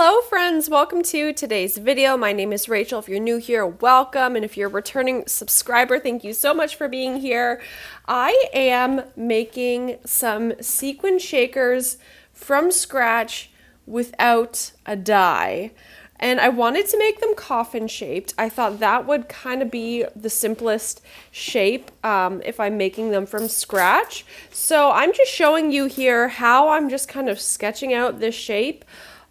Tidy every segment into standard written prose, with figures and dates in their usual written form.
Hello friends, welcome to today's video. My name is Rachel. If you're new here, welcome. And if you're a returning subscriber, thank you so much for being here. I am making some sequin shakers from scratch without a die. And I wanted to make them coffin shaped. I thought that would kind of be the simplest shape if I'm making them from scratch. So I'm just showing you here how I'm just kind of sketching out this shape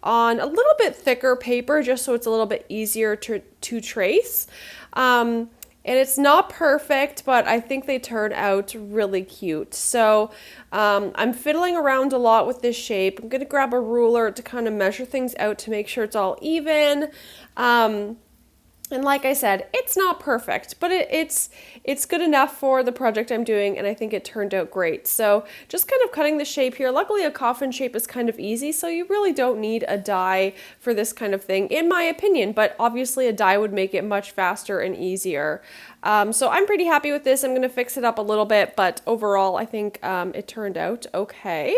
on a little bit thicker paper just so it's a little bit easier to trace. And it's not perfect, but I think they turn out really cute. So I'm fiddling around a lot with this shape. I'm gonna grab a ruler to kind of measure things out to make sure it's all even. And like I said, it's not perfect, but it's good enough for the project I'm doing, and I think it turned out great. So just kind of cutting the shape here. Luckily, a coffin shape is kind of easy, so you really don't need a die for this kind of thing, in my opinion, but obviously a die would make it much faster and easier. So I'm pretty happy with this. I'm going to fix it up a little bit, but overall, I think it turned out okay.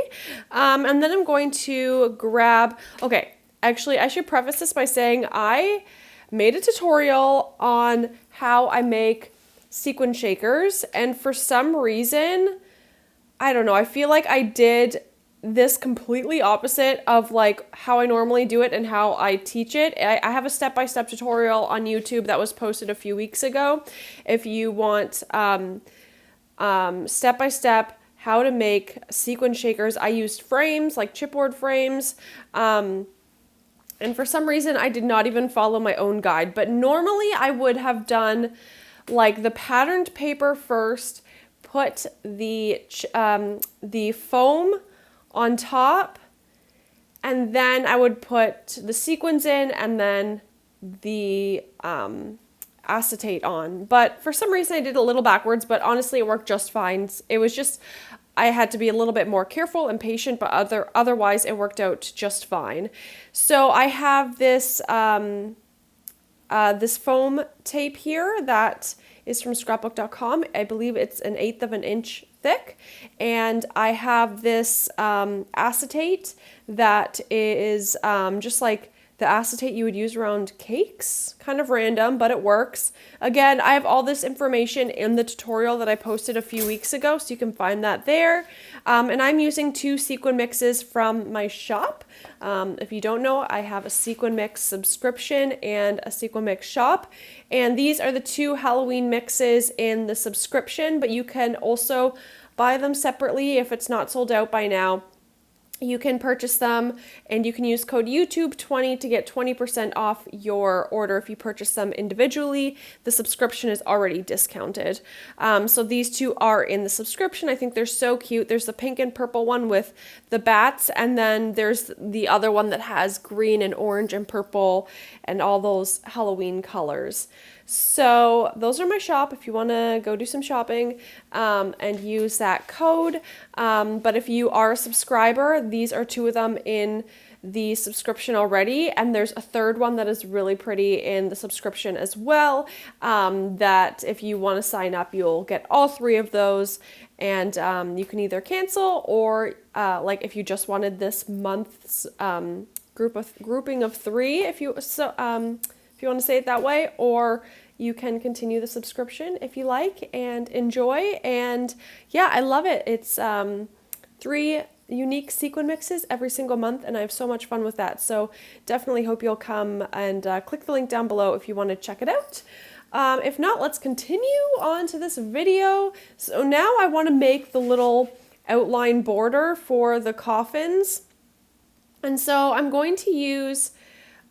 And then I'm going to grab, okay, actually, I should preface this by saying I made a tutorial on how I make sequin shakers, and for some reason, I don't know, I feel like I did this completely opposite of like how I normally do it and how I teach it. I have a step-by-step tutorial on YouTube that was posted a few weeks ago. If you want step-by-step how to make sequin shakers, I used frames like chipboard frames. And for some reason, I did not even follow my own guide. But normally, I would have done like the patterned paper first, put the foam on top, and then I would put the sequins in, and then the acetate on. But for some reason, I did a little backwards. But honestly, it worked just fine. It was just I had to be a little bit more careful and patient, but otherwise it worked out just fine. So I have this this foam tape here that is from scrapbook.com. I believe it's 1/8 of an inch thick, and I have this acetate that is just like the acetate you would use around cakes, kind of random, but it works. Again, I have all this information in the tutorial that I posted a few weeks ago, so you can find that there. And I'm using 2 sequin mixes from my shop. If you don't know, I have a sequin mix subscription and a sequin mix shop. And these are the 2 Halloween mixes in the subscription, but you can also buy them separately if it's not sold out by now. You can purchase them, and you can use code YouTube20 to get 20% off your order if you purchase them individually. The subscription is already discounted. So these 2 are in the subscription. I think they're so cute. There's the pink and purple one with the bats, and then there's the other one that has green and orange and purple and all those Halloween colors. So those are my shop if you want to go do some shopping and use that code. But if you are a subscriber, these are 2 of them in the subscription already, and there's a 3rd one that is really pretty in the subscription as well, that if you want to sign up, you'll get all 3 of those, and you can either cancel or like if you just wanted this month's grouping of 3, if you want to say it that way, or you can continue the subscription if you like and enjoy. And yeah, I love it. It's 3 unique sequin mixes every single month, and I have so much fun with that. So definitely hope you'll come and click the link down below if you want to check it out. If not, let's continue on to this video. So now I want to make the little outline border for the coffins. And so I'm going to use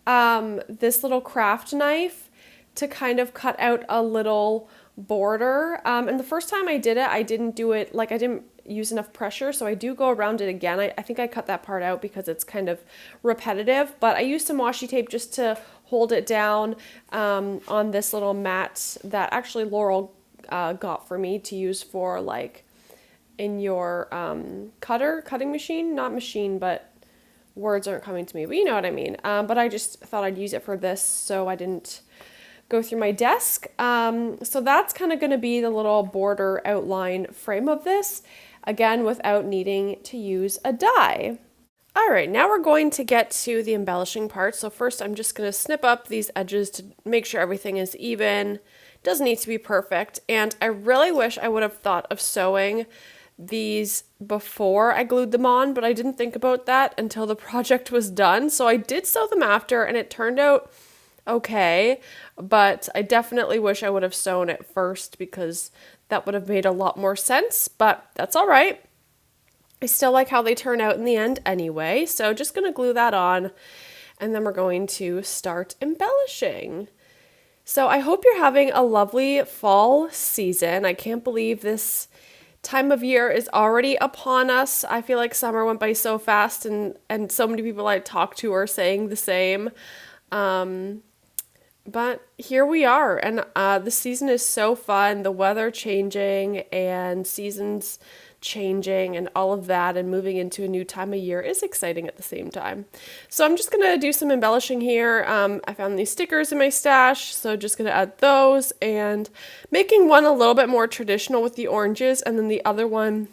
this little craft knife to kind of cut out a little border. And the first time I did it, I didn't use enough pressure, so I do go around it again. I think I cut that part out because it's kind of repetitive, but I used some washi tape just to hold it down on this little mat that actually Laurel got for me to use for like in your cutting machine, not machine, but words aren't coming to me, but you know what I mean. But I just thought I'd use it for this so I didn't go through my desk. So that's kind of going to be the little border outline frame of this, again, without needing to use a die. All right, now we're going to get to the embellishing part. So first I'm just going to snip up these edges to make sure everything is even. Doesn't need to be perfect. And I really wish I would have thought of sewing these before I glued them on, but I didn't think about that until the project was done. So I did sew them after and it turned out okay, but I definitely wish I would have sewn it first because that would have made a lot more sense, but that's all right. I still like how they turn out in the end anyway, so just going to glue that on and then we're going to start embellishing. So I hope you're having a lovely fall season. I can't believe this time of year is already upon us. I feel like summer went by so fast and so many people I talk to are saying the same. But here we are, and the season is so fun, the weather changing and seasons changing and all of that, and moving into a new time of year is exciting at the same time. So I'm just going to do some embellishing here. I found these stickers in my stash, so just going to add those and making one a little bit more traditional with the oranges and then the other one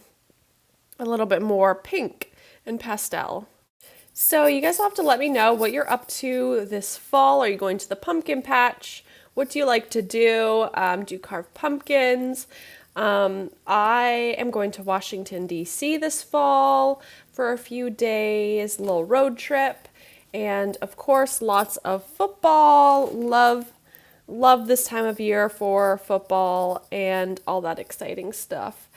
a little bit more pink and pastel. So you guys will have to let me know what you're up to this fall. Are you going to the pumpkin patch? What do you like to do? Do you carve pumpkins? I am going to Washington, D.C. this fall for a few days, a little road trip, and of course, lots of football. Love this time of year for football and all that exciting stuff.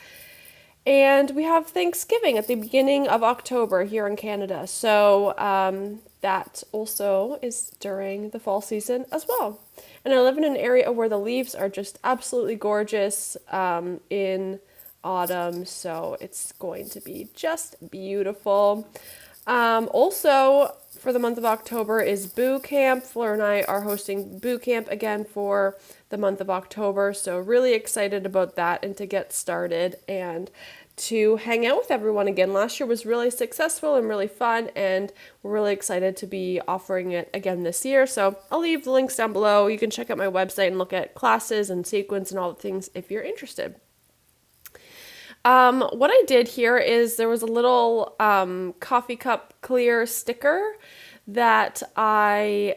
And we have Thanksgiving at the beginning of October here in Canada. So that also is during the fall season as well. And I live in an area where the leaves are just absolutely gorgeous in autumn. So it's going to be just beautiful. Also, for the month of October is Boo Camp. Fleur and I are hosting Boo Camp again for the month of October, so really excited about that and to get started and to hang out with everyone again. Last year was really successful and really fun, and we're really excited to be offering it again this year. So I'll leave the links down below. You can check out my website and look at classes and sequins and all the things if you're interested. What I did here is there was a little coffee cup clear sticker that I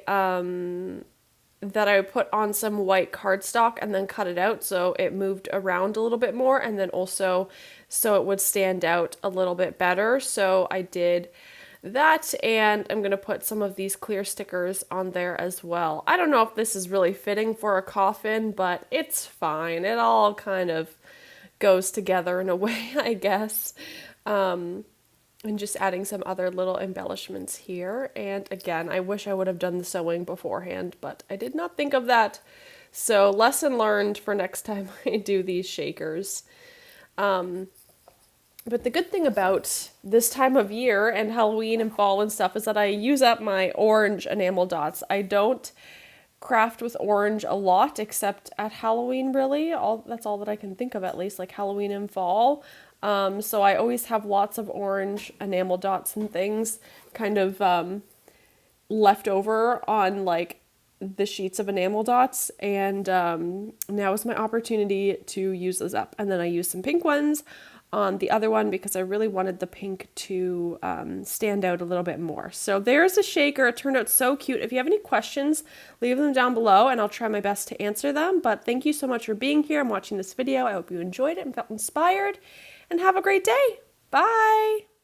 put on some white cardstock and then cut it out so it moved around a little bit more, and then also so it would stand out a little bit better. So I did that, and I'm going to put some of these clear stickers on there as well. I don't know if this is really fitting for a coffin, but it's fine. It all kind of goes together in a way, I guess. And just adding some other little embellishments here. And again, I wish I would have done the sewing beforehand, but I did not think of that. So lesson learned for next time I do these shakers. But the good thing about this time of year and Halloween and fall and stuff is that I use up my orange enamel dots. I don't craft with orange a lot except at Halloween, really. That's all that I can think of, at least, like Halloween and fall. So I always have lots of orange enamel dots and things kind of left over on like the sheets of enamel dots, and now is my opportunity to use those up. And then I use some pink ones on the other one because I really wanted the pink to stand out a little bit more. So there's a shaker. It turned out so cute. If you have any questions, leave them down below and I'll try my best to answer them. But thank you so much for being here and watching this video. I hope you enjoyed it and felt inspired, and have a great day. Bye!